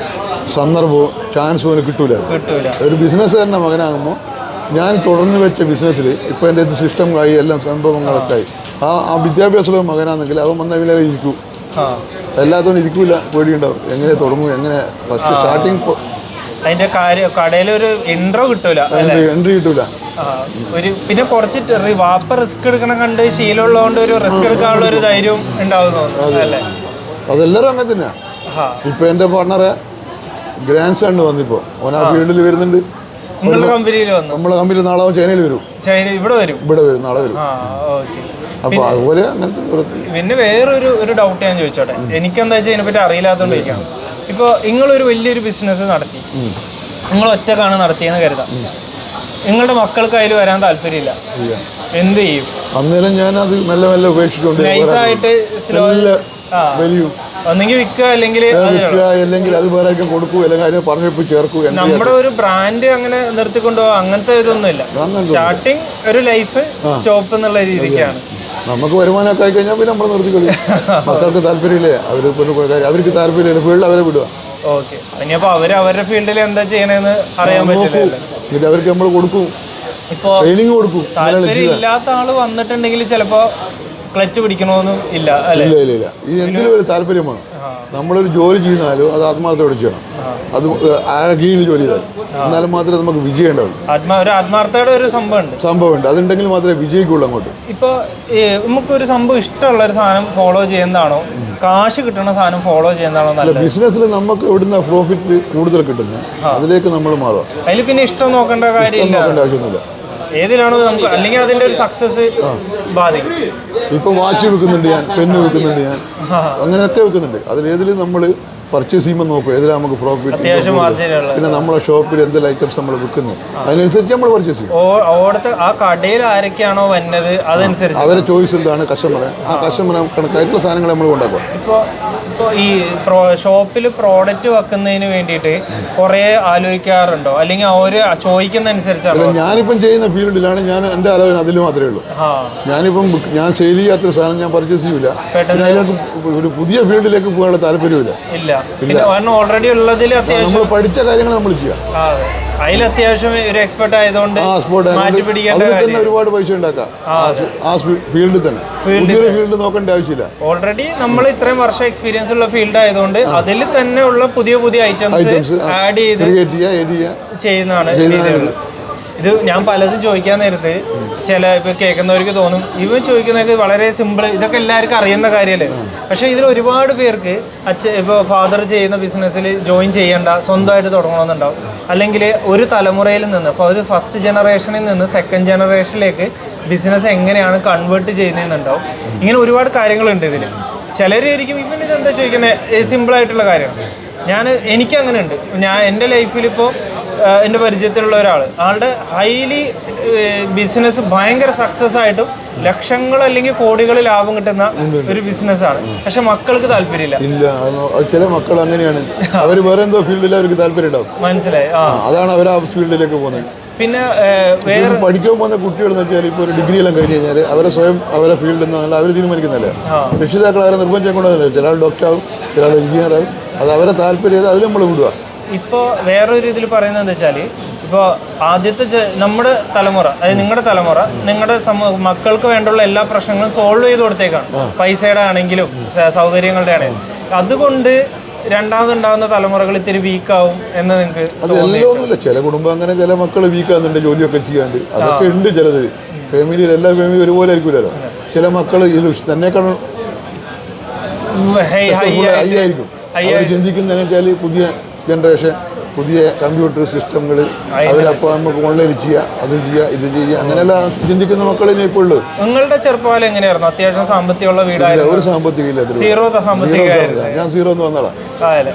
സന്ദർഭവും ചാൻസും അവന് കിട്ടൂല. ഒരു ബിസിനസ്സുകാരൻ്റെ മകനാകുമ്പോൾ ഞാൻ തുടർന്ന് വെച്ച ബിസിനസ്സിൽ ഇപ്പോൾ എൻ്റെ സിസ്റ്റം ആയി, എല്ലാം സംഭവങ്ങളൊക്കെ ആയി. ആ വിദ്യാഭ്യാസമുള്ള മകനാണെങ്കിൽ അവൻ വന്ന വില ഇരിക്കും. എല്ലാത്തോണ്ടും ഇരിക്കൂല, പേടിയുണ്ടാവും. എങ്ങനെ തുടങ്ങും, എങ്ങനെ ഫസ്റ്റ് സ്റ്റാർട്ടിങ് അതിന്റെ കടയിലൊരു എൻട്രി കിട്ടൂല. പിന്നെ കുറച്ച് വാപ്പ റിസ്ക് എടുക്കണം കണ്ട് ശീലമുള്ളതുകൊണ്ട് ഒരു റിസ്ക് എടുക്കാനുള്ള ഒരു ധൈര്യം ഉണ്ടാവുന്നു. അതെല്ലാവരും അങ്ങനെ തന്നെയാ. ഇപ്പൊ എന്റെ പാർട്ണറെ ഗ്രാൻഡ് സൺ വന്നിപ്പോ ഓൻ ആ ഫീൽഡിൽ വരുന്നുണ്ട്. നമ്മളെ കമ്പനിയിൽ നാളെ ചൈനയിൽ വരും, ഇവിടെ വരും, നാളെ വരും. അപ്പൊ അതുപോലെ പിന്നെ വേറൊരു ഡൗട്ട് ഞാൻ ചോദിച്ചോട്ടെ. എനിക്കെന്താ വെച്ചാൽ ഇതിനെപ്പറ്റി അറിയില്ലാത്തതുകൊണ്ട് ചോദിക്കാം. ഇപ്പോൾ നിങ്ങളൊരു വലിയൊരു ബിസിനസ് നടത്തി, നിങ്ങൾ ഒറ്റക്കാണ് നടത്തിയെന്ന് കരുതാം. നിങ്ങളുടെ മക്കൾക്ക് അതിൽ വരാൻ താല്പര്യമില്ല, എന്ത് ചെയ്യും? അന്നേരം ഞാൻ അത് മെല്ലെ മെല്ലെ ഉപേക്ഷിച്ചുകൊണ്ട് നൈസായിട്ട് ഒന്നെങ്കിൽ വിൽക്കുക അല്ലെങ്കിൽ അത് വേറെ കൊടുക്കും, അല്ലെങ്കിൽ പറഞ്ഞു ചേർക്കും. നമ്മുടെ ഒരു ബ്രാൻഡ് അങ്ങനെ നിർത്തിക്കൊണ്ടുപോകാം, അങ്ങനത്തെ ഇതൊന്നുമില്ല. സ്റ്റാർട്ടിങ് ഒരു ലൈഫ് സ്റ്റോപ്പ് എന്നുള്ള രീതിക്കാണ്. നമുക്ക് വരുമാനമൊക്കെ ആയി കഴിഞ്ഞാൽ പിന്നെ നമ്മൾ നിർത്തിക്കൊള്ളു. മക്കൾക്ക് താല്പര്യമില്ലേ, അവർക്ക് താല്പര്യമില്ല ഫീൽഡിൽ അവരെ വിടുക. ഓക്കെ. ഇനിയപ്പോ അവരുടെ ഫീൽഡിൽ എന്താ ചെയ്യണേന്ന് അറിയാൻ പറ്റില്ല. ഇത് അവർക്ക് നമ്മൾ കൊടുക്കും, ഇപ്പൊ ട്രെയിനിങ് കൊടുക്കും. താല്പര്യം ഇല്ലാത്ത ആള് വന്നിട്ടുണ്ടെങ്കിൽ ചിലപ്പോ ക്ലച്ച് പിടിക്കണമെന്നും ഇല്ല. ഇല്ല. ഈ എന്തിനും ഒരു താല്പര്യമാണ്. നമ്മളൊരു ജോലി ചെയ്യുന്നാലും അത് ആത്മാർത്ഥത്തോടെ ചെയ്യണം. അത് കീഴിൽ ജോലി ചെയ്താൽ എന്നാലും മാത്രമേ നമുക്ക് വിജയം ഉണ്ടാവുള്ളൂ. ആത്മാർത്ഥയുടെ ഒരു സംഭവമുണ്ട്. അതുണ്ടെങ്കിൽ മാത്രമേ വിജയിക്കുള്ളൂ അങ്ങോട്ട്. ഇപ്പോൾ നമുക്കൊരു സംഭവം ഇഷ്ടമുള്ള ഒരു സാധനം ഫോളോ ചെയ്യുന്നതാണോ, കാശ് കിട്ടുന്ന സാധനം ഫോളോ ചെയ്യുന്നതാണോ നല്ലത്? ബിസിനസ്സിൽ നമുക്ക് എവിടുന്ന പ്രോഫിറ്റ് കൂടുതൽ കിട്ടുന്നത് അതിലേക്ക് നമ്മൾ മാറുക. അതിൽ പിന്നെ ഇഷ്ടം നോക്കേണ്ട ആവശ്യമൊന്നുമില്ല. ഏതിലാണോ നമുക്ക്, അല്ലെങ്കിൽ അതിന്റെ ഒരു സക്സസ് ബാധിക്കും. ഇപ്പൊ വാച്ച് വെക്കുന്നുണ്ട് ഞാൻ, പെണ്ണ് വെക്കുന്നുണ്ട് ഞാൻ, അങ്ങനെയൊക്കെ വെക്കുന്നുണ്ട്. അതിലേതിൽ നമ്മൾ പർച്ചേസ് ചെയ്യുമ്പോൾ നോക്കും ഏതിലാണ് നമുക്ക് പ്രോഫിറ്റ്. അത്യാവശ്യം മാർജിനുള്ള. പിന്നെ നമ്മളെ ഷോപ്പിൽ എന്തെല്ലാം ഐറ്റംസ് നമ്മൾ വിൽക്കുന്നത് അതിനനുസരിച്ച് നമ്മൾ പർച്ചേസ് ചെയ്യും. ഓടത്തെ ആ കടയിൽ ആരൊക്കെയാണോ വന്നത് അതനുസരിച്ച് അവരെ ചോയ്സ് എന്താണ് കസ്റ്റമറെ, ആ കസ്റ്റമറെ കണക്കായിട്ടുള്ള സാധനങ്ങൾ നമ്മൾ ഉണ്ടാക്കുക. ഇപ്പോൾ ഈ ഷോപ്പിൽ പ്രോഡക്റ്റ് വെക്കുന്നതിന് വേണ്ടിയിട്ട് കുറേ ആലോചിക്കാറുണ്ടോ, അല്ലെങ്കിൽ അവർ ചോദിക്കുന്ന അനുസരിച്ചാണോ? ഞാനിപ്പം ചെയ്യുന്ന ഫീൽഡിലാണ് ഞാൻ എൻ്റെ ആലോചന അതിൽ മാത്രമേ ഉള്ളൂ. ഞാനിപ്പം ഞാൻ സെയിൽ ചെയ്യാത്തൊരു സാധനം ഞാൻ പർച്ചേസ് ചെയ്യില്ല. പിന്നെ അതിനകത്ത് ഒരു പുതിയ ഫീൽഡിലേക്ക് പോകാനുള്ള താല്പര്യമില്ല. ഓൾറെഡി ഉള്ളതിൽ നമ്മൾ പഠിച്ച കാര്യങ്ങൾ നമ്മൾ ചെയ്യാം. അതിൽ അത്യാവശ്യം ഒരു എക്സ്പെർട്ട് ആയതുകൊണ്ട് അതിൽ തന്നെ ഒരുപാട് പൈസ ഉണ്ടാക്കാം. ആ ഫീൽഡിൽ തന്നെ പുതിയൊരു ഫീൽഡ് നോക്കേണ്ട ആവശ്യമില്ല. ഓൾറെഡി നമ്മൾ ഇത്രയും വർഷം എക്സ്പീരിയൻസ് ഉള്ള ഫീൽഡ് ആയതുകൊണ്ട് അതിൽ തന്നെ ഉള്ള പുതിയ പുതിയ ഐറ്റംസ് ആഡ് ചെയ്ത് ചെയ്യുന്നതാണ്. ഇത് ഞാൻ പലതും ചോദിക്കാൻ നേരത്ത് ചില ഇപ്പൊ കേൾക്കുന്നവർക്ക് തോന്നും ഇവൻ ചോദിക്കുന്നതൊക്കെ വളരെ സിമ്പിൾ, ഇതൊക്കെ എല്ലാവർക്കും അറിയുന്ന കാര്യമല്ലേ. പക്ഷെ ഇതിൽ ഒരുപാട് പേർക്ക് ഇപ്പോൾ ഫാദർ ചെയ്യുന്ന ബിസിനസ്സിൽ ജോയിൻ ചെയ്യേണ്ട, സ്വന്തമായിട്ട് തുടങ്ങണമെന്നുണ്ടാവും. അല്ലെങ്കിൽ ഒരു തലമുറയിൽ നിന്ന് ഒരു ഫസ്റ്റ് ജനറേഷനിൽ നിന്ന് സെക്കൻഡ് ജനറേഷനിലേക്ക് ബിസിനസ് എങ്ങനെയാണ് കൺവേർട്ട് ചെയ്യുന്നതെന്നുണ്ടാവും. ഇങ്ങനെ ഒരുപാട് കാര്യങ്ങളുണ്ട് ഇതിൽ. ചിലരായിരിക്കും ഇവൻ ഇതെന്താ ചോദിക്കുന്നത്, സിമ്പിളായിട്ടുള്ള കാര്യമാണ്. എനിക്കങ്ങനെ ഉണ്ട്. എൻ്റെ ലൈഫിലിപ്പോൾ എൻ്റെ പരിചയത്തിലുള്ള ആളുടെ ഹൈലി ബിസിനസ് ഭയങ്കര സക്സസ് ആയിട്ടും ലക്ഷങ്ങൾ അല്ലെങ്കിൽ കോടികൾ ലാഭം കിട്ടുന്ന ഒരു ബിസിനസ്സാണ്. പക്ഷെ മക്കൾക്ക് താല്പര്യമില്ല. ചില മക്കൾ അങ്ങനെയാണ്, അവർ വേറെ എന്തോ ഫീൽഡിൽ അവർക്ക് താല്പര്യം ഉണ്ടാവും. മനസ്സിലായി. അതാണ് അവർ ആ ഫീൽഡിലേക്ക് പോകുന്നത്. പിന്നെ വേറെ പഠിക്കാൻ പോകുന്ന കുട്ടികൾ എന്ന് വെച്ചാൽ ഇപ്പോൾ ഒരു ഡിഗ്രി എല്ലാം കഴിഞ്ഞ് കഴിഞ്ഞാൽ അവരെ സ്വയം അവരെ ഫീൽഡിൽ നിന്നല്ല അവർ തീരുമാനിക്കുന്നില്ല. രക്ഷിതാക്കൾ അവരെ നിർബന്ധിക്കാൻ കൊണ്ടുവന്നില്ല. ചില ആൾ ഡോക്ടറാവും, ചില ആൾ എഞ്ചിനീയറാവും. അത് അവരെ താല്പര്യം അതിൽ നമ്മൾ വിടുക. ഇപ്പോൾ വേറൊരു ഇതിൽ പറയുന്നത് എന്താ വെച്ചാൽ, ഇപ്പോൾ ആദ്യത്തെ നമ്മുടെ തലമുറ, അതായത് നിങ്ങളുടെ തലമുറ നിങ്ങളുടെ മക്കൾക്ക് വേണ്ടുള്ള എല്ലാ പ്രശ്നങ്ങളും സോൾവ് ചെയ്ത് കൊടുത്തേക്കാണ്. പൈസയുടെ ആണെങ്കിലും സൗകര്യങ്ങളുടെ ആണെങ്കിലും. അതുകൊണ്ട് രണ്ടാമതുണ്ടാകുന്ന തലമുറകൾ ഇത്തിരി വീക്കാവും എന്ന് നിങ്ങൾക്ക്? അതെല്ലാം ചില കുടുംബം അങ്ങനെ ചില മക്കൾ വീക്കാകുന്നുണ്ട്, ജോലിയൊക്കെ ചെയ്യാണ്ട്. അതൊക്കെ ഉണ്ട് ചിലത്. ഫാമിലിയിൽ എല്ലാ ഫാമിലി ഒരുപോലെ ആയിരിക്കില്ലല്ലോ. ചില മക്കൾ ഇത് തന്നെക്കാൾ ഹൈയായിരിക്കും. അവർ ചിന്തിക്കുന്നത് വെച്ചാൽ പുതിയ ജനറേഷൻ, പുതിയ കമ്പ്യൂട്ടർ സിസ്റ്റങ്ങൾ, അവരപ്പോൾ നമുക്ക് ഓൺലൈനിൽ ചെയ്യുക, അതും ചെയ്യുക, ഇത് ചെയ്യുക, അങ്ങനെയെല്ലാം ചിന്തിക്കുന്ന മക്കളിനെ ഇപ്പോൾ ഉള്ളു. നിങ്ങളുടെ ചെറുപ്പകാലം എങ്ങനെയായിരുന്നു? അത്യാവശ്യം സാമ്പത്തികമുള്ള വീടായിരുന്നു? ഒരു സാമ്പത്തികം ഇല്ല. ഞാൻ സീറോ എന്ന് വന്നതാ.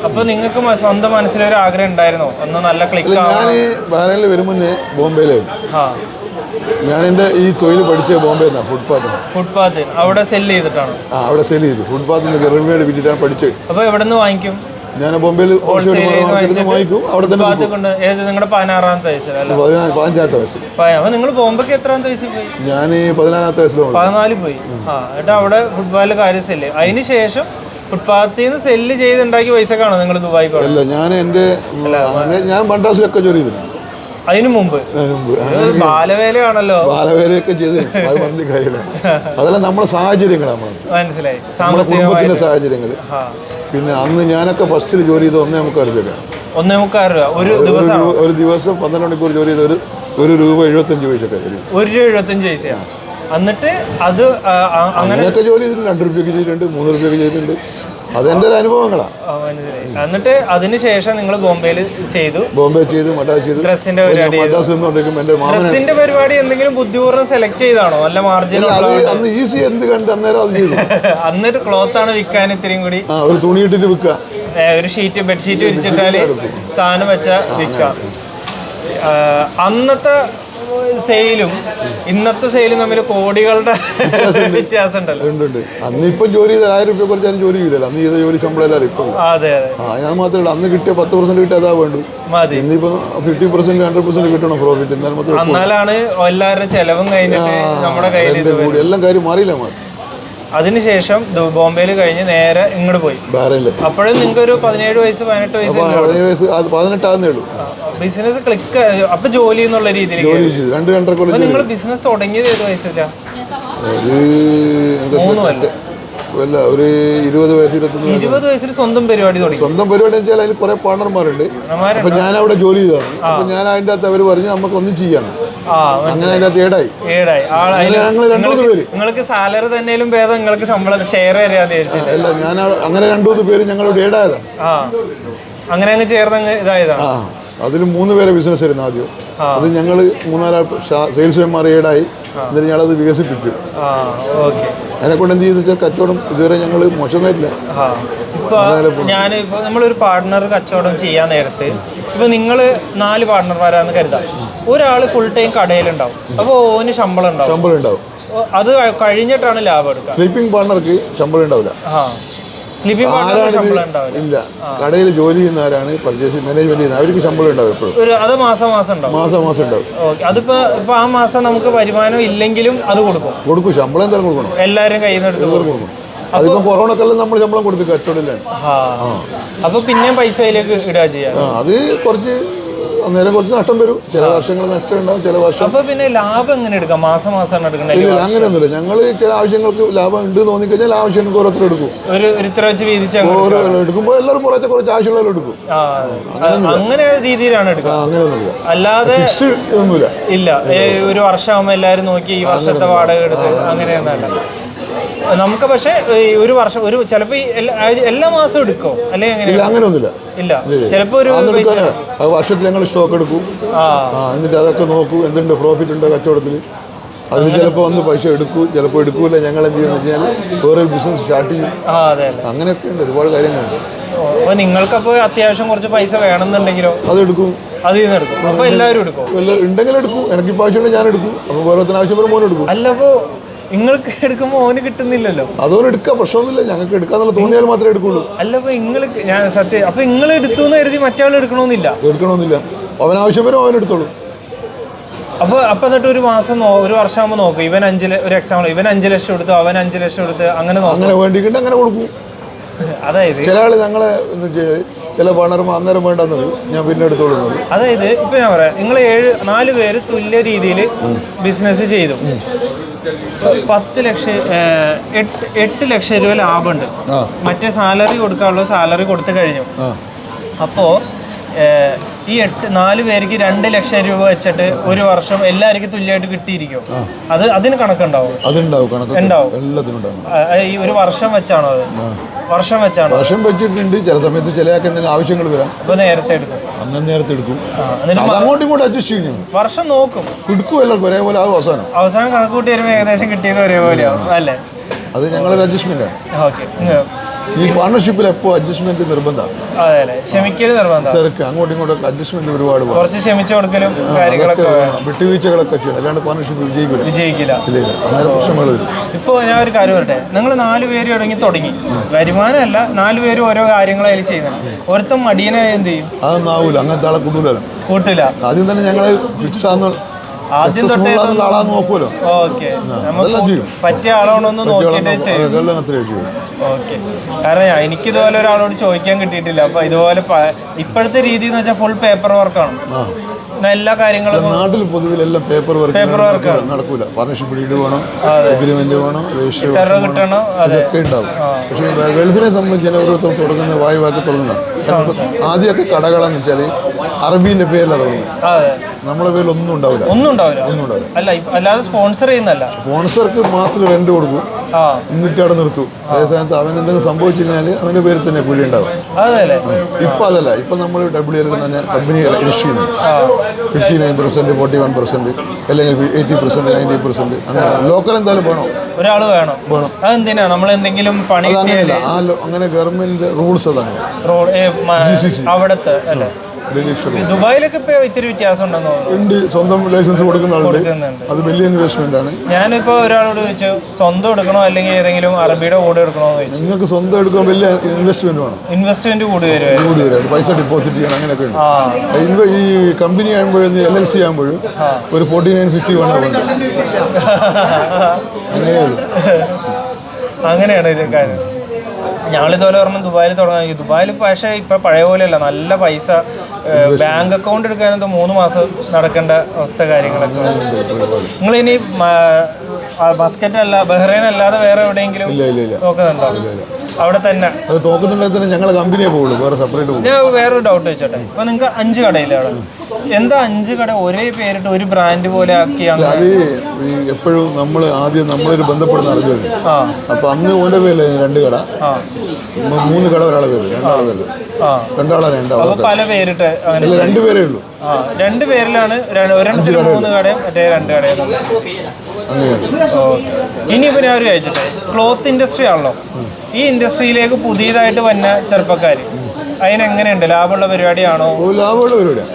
അപ്പൊ നിങ്ങൾക്ക് സ്വന്തം മനസ്സിലൊരു ആഗ്രഹം ഉണ്ടായിരുന്നോ ഒന്ന് നല്ല ക്ലിക്ക്? ഞാൻ ബഹ്റൈനിൽ വരും മുന്നേ ബോംബെയിലായിരുന്നു. ഞാൻ എൻ്റെ ഈ തൊഴിൽ പഠിച്ച ബോംബെ നിന്നാണ്. ഫുട്പാത്ത് അവിടെ സെല് ചെയ്തിട്ടാണ്? അവിടെ സെല് ചെയ്തു. ഫുട്പാത്തിൽ നിന്ന് റെഡിമെയ്ഡ് വിറ്റിട്ടാണ് പഠിച്ചത്. അപ്പൊ എവിടെ നിന്ന് വാങ്ങിക്കും? ഞാൻ ബോംബെയിൽ വാങ്ങിക്കും. അവിടെ തന്നെ നിങ്ങളുടെ 16-ാമത്തെ വയസ്സിൽ? 15-ാമത്തെ വയസ്സിൽ. അപ്പൊ നിങ്ങൾ ബോംബെക്ക് എത്രാമത്തെ വയസ്സിൽ പോയി? ഞാൻ 14-ാമത്തെ വയസ്സിൽ 14 പോയി. എന്നിട്ട് അവിടെ ഫുട്ബോളിൽ കാര്യം സെല്ല്. അതിന് ശേഷം ഫുട്പാത്തിൽ നിന്ന് സെല്ല് ചെയ്തുണ്ടാക്കിയ പൈസക്കാണോ നിങ്ങൾ ദുബായി പോയത്? അല്ല, ഞാൻ മദ്രാസിലൊക്കെ ജോലി ചെയ്തിട്ടുണ്ട്. അതിനു മുമ്പ് ബാലവേലയാണല്ലോ. ബാലവേലയൊക്കെ ചെയ്തിട്ടുണ്ട്. അത് പറഞ്ഞ കാര്യമില്ല. അതെല്ലാം നമ്മുടെ സാഹചര്യങ്ങളാണ്. മനസ്സിലായി. നമ്മുടെ കുടുംബത്തിന്റെ സാഹചര്യങ്ങൾ. പിന്നെ അന്ന് ഞാനൊക്കെ ഫസ്റ്റിൽ ജോലി ചെയ്ത് 1.25 രൂപ. 1.25 രൂപ ഒരു ദിവസം 12 മണിക്കൂർ ജോലി ചെയ്ത ഒരു രൂപ 75 പൈസയൊക്കെ. 1.75 പൈസയാണ്. എന്നിട്ട് അത് അങ്ങനെയൊക്കെ ജോലി ചെയ്തിട്ടുണ്ട്. 2 രൂപയ്ക്ക് ചെയ്തിട്ടുണ്ട്, 3 രൂപയ്ക്ക് ചെയ്തിട്ടുണ്ട്. അതെന്റെ ഒരു അനുഭവങ്ങളാണ്. എന്നിട്ട് അതിനുശേഷം നിങ്ങൾ ബോംബെയിൽ ചെയ്തു? ബോംബെ ചെയ്തു, മദ്രാസ് ചെയ്തു. ഡ്രസ്സിന്റെ പരിപാടി എന്തെങ്കിലും ബുദ്ധിപൂർവ്വം സെലക്ട് ചെയ്താണോ? നല്ല മാർജിൻ അന്ന് ഈസി എന്ത് കണ്ട് അന്നേരം അത് ചെയ്തു. അന്നൊരു ക്ലോത്ത് ആണ് വിൽക്കാൻ ഇത്രയും കൂടി. ഒരു തുണി ഇട്ടിട്ട് വിൽക്കുക. ഒരു ഷീറ്റ് ബെഡ്ഷീറ്റ് വിരിച്ചിട്ടാല് സാധനം വെച്ചാൽ വിൽക്കാം. അന്നത്തെ സെയിലും ഇന്നത്തെ സെയിലും തമ്മിൽ കോടികളുടെ വ്യത്യാസം ഉണ്ടല്ലോ. അന്ന് ഇപ്പം ജോലി ചെയ്ത് 1000 രൂപ കുറച്ചാലും ജോലി ചെയ്യില്ല. അന്ന് ചെയ്ത ജോലി ശമ്പളം എല്ലാവരും ഇപ്പം. അതെ ഞാൻ മാത്രമല്ല, അന്ന് കിട്ടിയ 10% കിട്ടിയ അതാ വേണ്ടു. ഇന്നിപ്പോ 50% 100% കിട്ടണം പ്രോഫിറ്റ്. എന്നാലാണ് എല്ലാവരുടെ ചെലവും കഴിഞ്ഞിട്ട് നമ്മുടെ കയ്യിൽ എല്ലാം കാര്യം മാറിയില്ല. അതിനുശേഷം ബോംബെയിൽ കഴിഞ്ഞ് നേരെ ഇങ്ങോട്ട് പോയി. അപ്പോഴും നിങ്ങൾക്ക് ഒരു 17 വയസ്സ് 18 വയസ്സ് 18 ആകുന്നേ ഉള്ളൂ. Business click. അപ്പൊ ജോലി എന്നുള്ള രീതിയിൽ നിങ്ങൾ ബിസിനസ് തുടങ്ങിയത് ഏത് വയസ്സിലാ? ഒരു 20 വയസ്സ് 20 വയസ്സിൽ സ്വന്തം പരിപാടി തുടങ്ങി. സ്വന്തം പരിപാടി വെച്ചാൽ അതിൽ കുറെ പാർട്ണർമാരുണ്ട്. അപ്പൊ ഞാൻ അവിടെ ജോലി ചെയ്തതാണ്. അപ്പൊ ഞാൻ അതിന്റെ അകത്ത് അവർ പറഞ്ഞ് നമുക്ക് ഒന്നും ചെയ്യാന്ന്. അങ്ങനെ അതിന്റെ അകത്ത് ഏടായി. ഞങ്ങൾ 2-3 പേര്. നിങ്ങൾക്ക് സാലറി തന്നെയും ഭേദം നിങ്ങൾക്ക് ശമ്പളം ഷെയർ തരാതെ. അല്ല, ഞാൻ അങ്ങനെ 2-3 പേര് ഞങ്ങളോട് ഏടായതാണ്. അങ്ങനെ അങ്ങ് ചേർന്ന് ഇതായതാണ്. അതിൽ 3 പേരെ ബിസിനസ് ആയിരുന്നു ആദ്യം. അത് ഞങ്ങൾ 3-4 സെയിൽസ്മാൻമാർ ഏടായി. എന്നിട്ട് ഞങ്ങളത് വികസിപ്പിച്ചു. അതിനെക്കൊണ്ട് എന്ത് ചെയ്തെന്ന് വെച്ചാൽ കച്ചവടം ഇതുവരെ ഞങ്ങൾ മോശമായിട്ടില്ല. ഇപ്പൊ ഞാനിപ്പോ നമ്മളൊരു പാർട്ട്ണർ കച്ചവടം ചെയ്യാൻ നേരത്ത് ഇപ്പൊ നിങ്ങൾ 4 പാർട്ട്ണർമാരാന്ന് കരുതാം. ഒരാള് ഫുൾ ടൈം കടയിലുണ്ടാവും, അപ്പൊ ഓന് ശമ്പളം ഉണ്ടാവും. അത് കഴിഞ്ഞിട്ടാണ് ലാഭം എടുക്കുക. സ്ലീപ്പിംഗ് പാർട്ണർക്ക് ശമ്പളം ഉണ്ടാവില്ല. സ്ലീപ്പിംഗ് പാർട്ണർക്ക് ശമ്പളം ഉണ്ടാവില്ല. ഇല്ല, കടയിൽ ജോലി ചെയ്യുന്നവരാണ് പർച്ചേസ് മാനേജ്മെന്റ് ചെയ്യുന്നത്, അവർക്ക് ശമ്പളം ഉണ്ടാവും എപ്പോഴും. അത് മാസം ഉണ്ടാവും. അതിപ്പോ ആ മാസം നമുക്ക് വരുമാനം ഇല്ലെങ്കിലും അത് കൊടുക്കും. ശമ്പളം എന്തായാലും കൊടുക്കണം. എല്ലാവരും കയ്യിൽ നിന്ന് എടുത്ത് കൊടുക്കും. അതിപ്പോ കൊറോണക്കെല്ലാം നമ്മൾ ശമ്പളം കൊടുത്തു കച്ചവടമില്ല. അപ്പൊ പിന്നെയും പൈസ അതിലേക്ക് ഇടുക ചെയ്യാം. അത് കുറച്ച് അന്നേരം കുറച്ച് നഷ്ടം വരും, ചില വർഷങ്ങൾ നഷ്ടം ഉണ്ടാവും, ചില വർഷം. അപ്പൊ പിന്നെ ലാഭം എങ്ങനെ എടുക്കാം? മാസം എടുക്കണ്ടേ? ഇല്ല, അങ്ങനെയൊന്നുമില്ല. ഞങ്ങൾ ചില ആവശ്യങ്ങൾക്ക് ലാഭം ഉണ്ട് തോന്നിക്കഴിഞ്ഞാൽ ആവശ്യങ്ങൾക്ക് ഓരോരുത്തർ എടുക്കും. ഒരു ഇത്ര വെച്ച് വീതിച്ച് എടുക്കുമ്പോൾ എല്ലാവരും കുറച്ച് ആവശ്യമുള്ളവർ എടുക്കും. അങ്ങനെ രീതിയിലാണ് എടുക്കുക. അങ്ങനെയൊന്നുമില്ല, അല്ലാതെ ഫിക്സ് ഇതൊന്നുമില്ല. ഇല്ല, ഒരു വർഷമാകുമ്പോൾ എല്ലാവരും നോക്കി ഈ വർഷത്തെ വാടക എടുത്ത് അങ്ങനെയൊന്നല്ല നമുക്ക്. പക്ഷെ ഒരു വർഷം ചിലപ്പോ എല്ലാ മാസവും എടുക്കോ അല്ലെങ്കിൽ അങ്ങനെയൊന്നുമില്ല. ഇല്ല, ചിലപ്പോ ഒരു വർഷത്തിൽ ഞങ്ങൾ സ്റ്റോക്ക് എടുക്കും, എന്നിട്ട് അതൊക്കെ നോക്കൂ എന്തുണ്ട് പ്രോഫിറ്റ് ഉണ്ടോ കച്ചവടത്തിൽ. അതിന് ചിലപ്പോൾ വന്ന് പൈസ എടുക്കും, ചിലപ്പോൾ എടുക്കൂല. ഞങ്ങൾ എന്ത് ചെയ്യുന്ന വെച്ചാൽ വേറൊരു ബിസിനസ് സ്റ്റാർട്ട് ചെയ്യും. അങ്ങനെയൊക്കെ ഉണ്ട്, ഒരുപാട് കാര്യങ്ങളുണ്ട്. അപ്പൊ നിങ്ങൾക്കപ്പോ അത്യാവശ്യം കുറച്ച് പൈസ വേണമെന്നുണ്ടെങ്കിലോ അതെടുക്കും, അതിൽ നിന്ന് എടുക്കും. അപ്പൊ എല്ലാവരും എടുക്കും, ഉണ്ടെങ്കിൽ എടുക്കും. എനിക്കിപ്പോൾ ആവശ്യമുണ്ടെങ്കിൽ ഞാൻ എടുക്കും. അപ്പോൾ ഓരോരുത്തരും ആവശ്യം മോൻ എടുക്കും. അല്ല, അപ്പോ നിങ്ങൾക്ക് എടുക്കുമ്പോൾ ഓന് കിട്ടുന്നില്ലല്ലോ. അതോടെ എടുക്കാം, പ്രശ്നമൊന്നുമില്ല. ഞങ്ങൾക്ക് എടുക്കാന്നുള്ള തോന്നിയാൽ മാത്രമേ എടുക്കുള്ളൂ. അല്ല, അപ്പൊ ഞാൻ സത്യം അപ്പൊ നിങ്ങൾ എടുത്തു എന്ന് കരുതി മറ്റാൾ എടുക്കണമെന്നില്ല. അവൻ ആവശ്യം വരും, അവൻ എടുത്തോളൂ. അപ്പൊ എന്നിട്ട് ഒരു മാസം ഒരു വർഷമാകുമ്പോൾ നോക്കും, ഇവൻ 5 ലക്ഷം എടുത്തു, അവൻ 5 ലക്ഷം എടുത്ത്, അങ്ങനെ വേണ്ടിയിട്ട് അങ്ങനെ കൊടുക്കും. അതായത് ചില ആള് ഞങ്ങളെ ചില പാർട്ണർമാർ അന്നേരം വേണ്ടെന്ന് ഞാൻ പിന്നെ എടുത്തോളൂ. അതായത് ഇപ്പൊ ഞാൻ പറയാം, നിങ്ങൾ 4 പേര് തുല്യ രീതിയിൽ ബിസിനസ് ചെയ്തു. 8 ലക്ഷം രൂപ ലാഭമുണ്ട്. മറ്റേ സാലറി കൊടുക്കാനുള്ള സാലറി കൊടുത്തു കഴിഞ്ഞു. അപ്പോ ഈ 4 പേർക്ക് 2 ലക്ഷം രൂപ വെച്ചിട്ട് ഒരു വർഷം എല്ലാവർക്കും തുല്യമായിട്ട് കിട്ടിയിരിക്കും. അതിന് കണക്കുണ്ടാവും. ഈ ഒരു വർഷം വെച്ചാണോ? വർഷം വെച്ചിട്ടുണ്ട്. ചില സമയത്ത് ചില ആവശ്യങ്ങൾ വരാം, അപ്പൊ നേരത്തെ എടുക്കും. അങ്ങോട്ടും ഇങ്ങോട്ടും അഡ്ജസ്റ്റ് ചെയ്യും. വർഷം നോക്കും, എടുക്കും. എല്ലാവർക്കും ഒരേപോലെ ആവും. അവസാനം കണക്ക് കൂട്ടി വരുമ്പോൾ ഏകദേശം കിട്ടിയത് ഒരേപോലെ ആവും അല്ലേ? അത് ഞങ്ങളൊരു അഡ്ജസ്റ്റ്മെന്റ് ആണ്. ഓക്കെ. ഈ പാർട്ണർഷിപ്പിൽ എപ്പോ അഡ്ജസ്റ്റ്മെന്റ് നിർബന്ധമാണ്. അങ്ങോട്ടും ഇങ്ങോട്ടും അഡ്ജസ്റ്റ്മെന്റ് ഒരുപാട് കുറച്ച് ക്ഷമിച്ചു കൊടുക്കലും വിട്ടുവീഴ്ചകളൊക്കെ ചെയ്യണം, അല്ലാണ്ട് പാർട്ണർഷിപ്പ് വിജയിക്കില്ല. അങ്ങനെ പ്രശ്നങ്ങൾ വരും. ഇപ്പൊ ഞാൻ ഒരു കാര്യം പറയട്ടെ, നിങ്ങൾ 4 പേര് തുടങ്ങി വരുമാനമല്ല, 4 പേരും ഓരോ കാര്യങ്ങളായാലും ചെയ്യുന്നത്. ഒരുത്തം മടിയനായി എന്ത് ചെയ്യും? അതൊന്നും ആവൂല, അങ്ങനത്തെ ആളെ കൂട്ടൂല. ആദ്യം തന്നെ ഞങ്ങള് ഫിക്സ് ആണെന്ന് ആദ്യം ആളാന്ന് നോക്കുമല്ലോ. പറ്റിയ ആളാണോന്ന് നോക്കിയിട്ടേ ചെയ്യും. ഓക്കെ. കാരണം എനിക്കിതുപോലെ ഒരാളോട് ചോദിക്കാൻ കിട്ടിയിട്ടില്ല. അപ്പൊ ഇതുപോലെ ഇപ്പോഴത്തെ രീതി എന്ന് വെച്ചാൽ ഫുൾ പേപ്പർ വർക്കാണ്. എല്ലാ കാര്യങ്ങളും നാട്ടിൽ പൊതുവിൽ എല്ലാം പേപ്പർ വർക്ക് നടക്കൂല. പാർട്ണർഷിപ്പ് ഡീഡ് വേണം, എഗ്രിമെന്റ് വേണം, രജിസ്റ്റർ കിട്ടണം, അതൊക്കെ ഉണ്ടാവും. പക്ഷേ ഗൾഫിനെ സംബന്ധിച്ച് ഓരോരുത്തർ തുടങ്ങുന്ന വാക്കി തുടങ്ങുന്ന ആദ്യമൊക്കെ കടകളെന്ന് വെച്ചാൽ അറബീന്റെ പേരിലാണ് തുടങ്ങുന്നത്. നമ്മളെ പേരിൽ ഒന്നും ഉണ്ടാവില്ല. അല്ല, അല്ലാതെ സ്പോൺസർ ചെയ്യുന്നല്ല. സ്പോൺസർക്ക് മാസത്തിൽ റെന്റ് കൊടുക്കും, എന്നിട്ട് അവിടെ നിർത്തും. അതേ സമയത്ത് അവൻ എന്തെങ്കിലും സംഭവിച്ചു കഴിഞ്ഞാൽ അവന്റെ പേരിൽ തന്നെ കൂലി ഉണ്ടാവും. ഇപ്പൊ അതല്ല, ഇപ്പൊ നമ്മൾ WL തന്നെ കമ്പനി രജിസ്റ്റർ ചെയ്യുന്നു. 59%, 41%, അല്ലെങ്കിൽ 80%, 90%. അങ്ങനെ ലോക്കൽ എന്തായാലും വേണം, ഒരാള് വേണം. അതെന്തിനാ നമ്മൾ എന്തെങ്കിലും പണി? അങ്ങനെ ഗവൺമെന്റ് റൂൾസ് അതാണ്. അവിടത്തെ അല്ലേ? ദുബായിലൊക്കെ ഇപ്പൊ ഇത്തിരി വ്യത്യാസം ഉണ്ടെന്ന് തോന്നുന്നു. സ്വന്തം ലൈസൻസ് കൊടുക്കുന്ന ആളുണ്ട്. അത് വലിയ ഇൻവെസ്റ്റ്മെന്റ് ആണ്. ഞാനിപ്പോ ഒരാളോട് ചോദിച്ചു, സ്വന്തം എടുക്കണോ അല്ലെങ്കിൽ ഏതെങ്കിലും അറബിയുടെ കൂടെ എടുക്കണോ എന്ന് ചോദിച്ചു. നിങ്ങൾക്ക് സ്വന്തം എടുക്കാൻ വലിയ ഇൻവെസ്റ്റ്മെന്റ് വേണം. ഇൻവെസ്റ്റ്മെന്റ് കൂടി വരും, പൈസ ഡെപ്പോസിറ്റ് ചെയ്യണം, അങ്ങനെയൊക്കെ ഉണ്ട്. ഈ കമ്പനി ആകുമ്പോഴും LLC ആകുമ്പോഴും ഒരു 4950 വേണം. അങ്ങനെയാണ് ഇത് കാര്യം. ഞങ്ങളിതുപോലെ പറയുമ്പോൾ ദുബായിൽ തുടങ്ങി. ദുബായിൽ പക്ഷേ ഇപ്പം പഴയ പോലെയല്ല, നല്ല പൈസ. ബാങ്ക് അക്കൗണ്ട് എടുക്കാനെന്തോ 3 മാസം നടക്കേണ്ട അവസ്ഥ കാര്യങ്ങളൊക്കെ. നിങ്ങളിനി മസ്കറ്റ് അല്ല, ബഹ്റൈൻ അല്ലാതെ വേറെ എവിടെയെങ്കിലും നോക്കുന്നുണ്ടോ? അവിടെ തന്നെ നോക്കുന്നുണ്ടെങ്കിൽ ഞങ്ങളെ കമ്പനിയെ പോകുള്ളൂ, വേറെ സെപ്പറേറ്റ് പോകും. ഞാൻ വേറൊരു ഡൗട്ട് വെച്ചോട്ടെ. ഇപ്പൊ നിങ്ങൾക്ക് 5 കടയില്ലേ അവിടെ? എന്താ 5 കട ഒരേ പേരിട്ട് ഒരു ബ്രാൻഡ് പോലെ ആക്കി? അത് എപ്പോഴും നമ്മളൊരു ബന്ധപ്പെടുന്ന അറിഞ്ഞത്. അപ്പൊ അന്ന് ഓന്റെ പേരില് 2 കട, 3 കട ഒരാളെ പേര്, രണ്ടാളെ പല പേരിട്ട് 2 പേരേ ഉള്ളൂ. 2 പേരിലാണ്, ഒരെണ്ണത്തിൽ 3 കടയും മറ്റേ 2 കടയും. ഇനിയിപ്പോ ഞാൻ ഒരു കഴിച്ചിട്ടെ, ക്ലോത്ത് ഇൻഡസ്ട്രി ആണല്ലോ, ഈ ഇൻഡസ്ട്രിയിലേക്ക് പുതിയതായിട്ട് വന്ന ചെറുപ്പക്കാർ അതിനെങ്ങനെയുണ്ട്? ലാഭമുള്ള പരിപാടിയാണോ? ലാഭമുള്ള പരിപാടിയാണ്.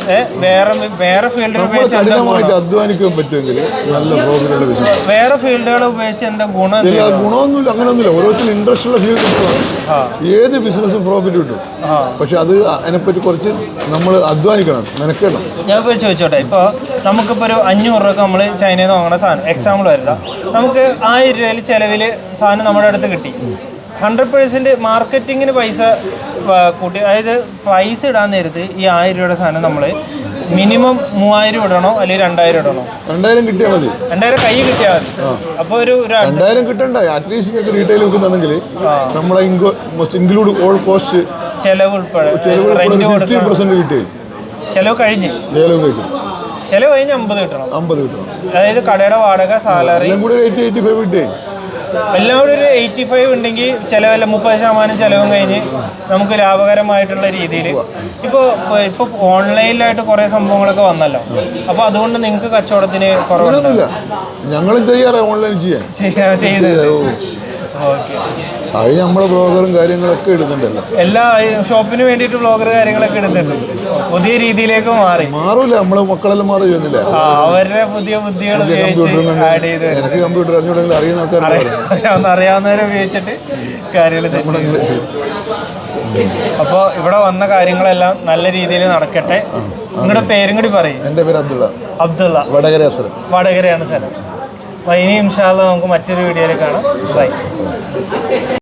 വേറെ ഫീൽഡുകൾ അധ്വാനിക്കാൻ പറ്റുമെങ്കിൽ നല്ല പ്രോഫിറ്റുള്ള ബിസിനസ്. വേറെ ഫീൽഡുകൾ ഉപയോഗിച്ച് എന്താ ഗുണമൊന്നുമില്ല, അങ്ങനെയൊന്നുമില്ല. ഓരോരുത്തരും ഇൻട്രസ്റ്റ് ഉള്ള ഫീൽഡ് ഏത് ബിസിനസ്സും പ്രോഫിറ്റ് കിട്ടും. പക്ഷെ അത് അതിനെപ്പറ്റി കുറച്ച് നമ്മൾ അധ്വാനിക്കണം, മെനക്കണം. ഞാൻ ഇപ്പോൾ ചോദിച്ചോട്ടെ, ഇപ്പോൾ നമുക്കിപ്പോൾ ഒരു 500 രൂപ നമ്മൾ ചൈനയിൽ നിന്ന് വാങ്ങുന്ന സാധനം, എക്സാമ്പിൾ വരുന്ന നമുക്ക് 1000 രൂപയിൽ ചിലവിൽ സാധനം നമ്മുടെ അടുത്ത് കിട്ടി. 100% മാർക്കറ്റിങ്ങിന് പൈസ കൂട്ടി, അതായത് പൈസ ഇടാൻ നേരത്ത് ഈ 1000 രൂപയുടെ സാധനം നമ്മൾ മിനിമം 3000 ഇടണോ അല്ലെങ്കിൽ 2000 ഇടണോ? 2000 കിട്ടിയാൽ മതി. 2000 കൈ കിട്ടിയാൽ മതി. അപ്പോൾ ഒരു 2000 കിട്ടണ്ട. അറ്റ്ലീസ്റ്റ് റീറ്റെയിൽ വെക്കുന്നെങ്കിൽ നമ്മളെ ഇൻക്ലൂഡ് ഓൾ കോസ്റ്റ്, ചെലവ് ഉൾപ്പെടെ 50% കിട്ടി. ചെലവ് കഴിഞ്ഞ് 50 കിട്ടണം. അതായത് കടയുടെ വാടക, സാലറി എല്ലാം കൂടി 85 കിട്ടി. എല്ലാം കൂടി ഒരു 85 ഉണ്ടെങ്കിൽ ചിലവല്ല 30% ചിലവും കഴിഞ്ഞ് നമുക്ക് ലാഭകരമായിട്ടുള്ള രീതിയിൽ ഇപ്പോൾ ഓൺലൈനിലായിട്ട് കുറേ സംഭവങ്ങളൊക്കെ വന്നല്ലോ. അപ്പോൾ അതുകൊണ്ട് നിങ്ങൾക്ക് കച്ചവടത്തിന് കുറവൊന്നുമില്ല. ഞങ്ങളും ചെയ്യാറ് ഓൺലൈൻ ചെയ്ത് അത് നമ്മളെ ബ്ലോഗറും കാര്യങ്ങളൊക്കെ ഇടുന്നുണ്ടല്ലോ. എല്ലാ ഷോപ്പിന് വേണ്ടിയിട്ട് ബ്ലോഗർ കാര്യങ്ങളൊക്കെ ഇടുന്നുണ്ട്. പുതിയ രീതിയിലേക്ക് മാറൂല. നമ്മളെ മക്കളെല്ലാം മാറി ചെയ്യുന്നില്ല. അവരുടെ പുതിയ ബുദ്ധികൾ ആഡ് ചെയ്ത് എനിക്ക് കമ്പ്യൂട്ടർ അറിഞ്ഞുകൂടെങ്കിൽ അറിയുന്ന അറിയാവുന്നവരെ ഉപയോഗിച്ചിട്ട് കാര്യങ്ങൾ. അപ്പോൾ ഇവിടെ വന്ന കാര്യങ്ങളെല്ലാം നല്ല രീതിയിൽ നടക്കട്ടെ. നിങ്ങളുടെ പേരും കൂടി പറയും. എൻ്റെ പേര് അബ്ദുള്ള, വടകരയാണ് സ്ഥലം. അപ്പോൾ ഇനി ഇൻഷാ അല്ലാഹ് നമുക്ക് മറ്റൊരു വീഡിയോയിൽ കാണാം. ബൈ.